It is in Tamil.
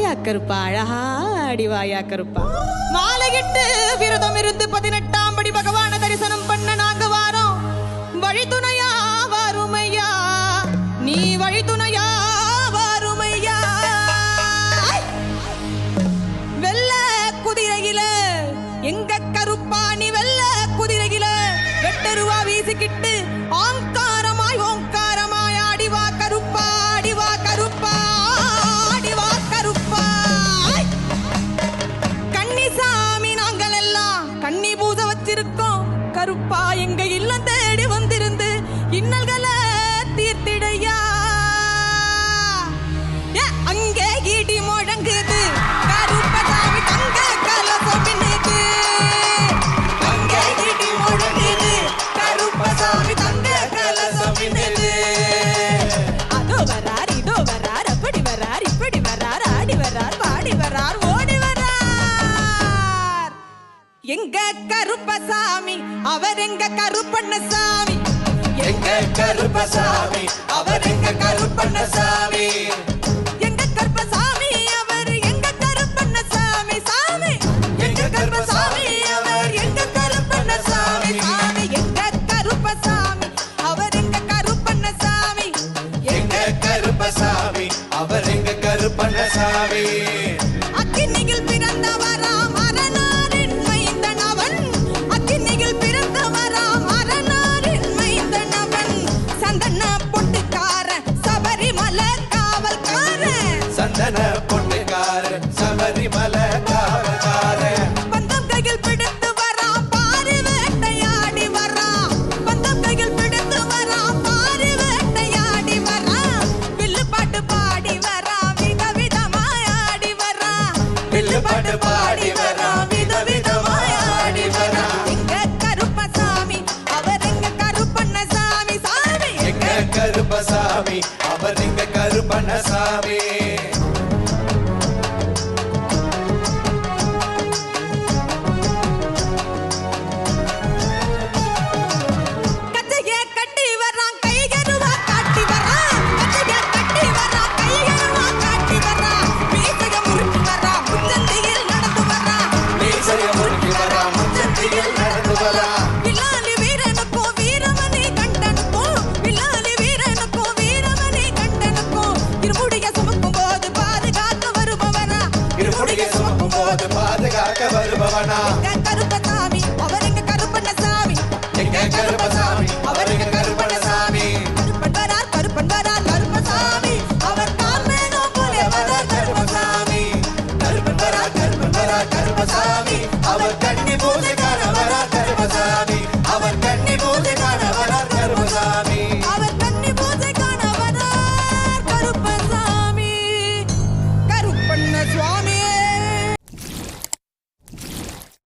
வாயா கருப்பா, அழகா அடிவாயா கருப்பா. மாலையிட்டு விரதம் இருந்து 18ஆம் படி பகவான தரிசனம் பண்ண நாங்க வாரோம். வழித்துணையா வாருமையா, நீ வழித்துணையா வாருமையா. வெள்ள குதிரையில எங்க கருப்பா, நீ வெள்ள குதிரையில 8 ரூபா வீசிக்கிட்டு ஆங்காரமாய் ஓங்காரமாய் ஆடிவா கருப்பா, ஆடிவா கருப்பா, ஆடிவா கருப்பா. கன்னிசாமி நாங்கள் எல்லாம் கன்னி பூஜை வச்சிருக்கோம் கருப்பா. எங்க இல்லம் தேடி வந்திருந்து இன்னல்களை தீர்த்திடையா. அங்கே இடி முழங்குது கருப்பசாமி தங்க கலசம் பின்னுது. அங்கே இடி முழங்குது கருப்பசாமி தங்க கலசம் பின்னுது. அதோ வரார் இதோ வரார், அப்படி வரார் இப்படி வரார், ஆடி வரார் பாடி வரார் ஓடி வரார். எங்க கருப்பசாமி அவர் எங்க கருப்பண்ணசாமி, எங்க கருப்பசாமி அவர் எங்க கருப்பண்ணசாமி. எங்க கருப்பசாமி அவர் எங்க கருப்பண்ணசாமி சாமி. எங்க கருப்பசாமி அவர் எங்க கருப்பண்ணசாமி சாமி. எங்க கருப்பசாமி அவர் எங்க கருப்பண்ணசாமி. எங்க கருப்பசாமி அவர் எங்க கருப்பண்ணசாமி. அக்கினியில் பிறந்தவராம் அரணாரின் மைந்தன் அவன். அக்கினியில் பிறந்தவராம் அரணாரின் மைந்தன் அவன். சந்தன பொட்டுக்காரன் சபரிமலை காவல்காரன். சந்தன பொட்டுக்காரன் சபரிமலை காவல்காரன். பந்தம் கையில் பிடித்து வரான் பாரி வேட்டையாடி வரான். பந்தம் கையில் பிடித்து வரான் பாரி வேட்டையாடி வரான். வில்லு பாட்டு பாடி வரான் விதவிதமாய் ஆடி வரான். வில்லு பாட்டு பாடி வரான் விதவிதமாய் ஆடி வரான். எங்க கருப்பசாமி அவர் எங்க கருப்பண்ணசாமி சாமி. எங்க கருப்பசாமி அவர் எங்க கருப்பண்ணசாமி. கச்சைய கட்டி வரான் கையருவா காட்டி வரான். கச்சைய கட்டி வரான் கையருவா காட்டி வரான். மீசைய முறுக்கி வரான் முச்சந்தியில் நடந்து வரான். மீசைய முறுக்கி வரான் முச்சந்தியில் நடந்து வரான். வில்லாலி வீரனுக்கும் வீரமணி கண்டனுக்கும், வில்லாலி வீரனுக்கும் வீரமணி கண்டனுக்கும் இருமுடிய சுமக்கும் போது பாதுகாக்க வருபவனா. இருமுடியை சுமக்கும் போது பாதுகாக்க வருபவனா. எங்க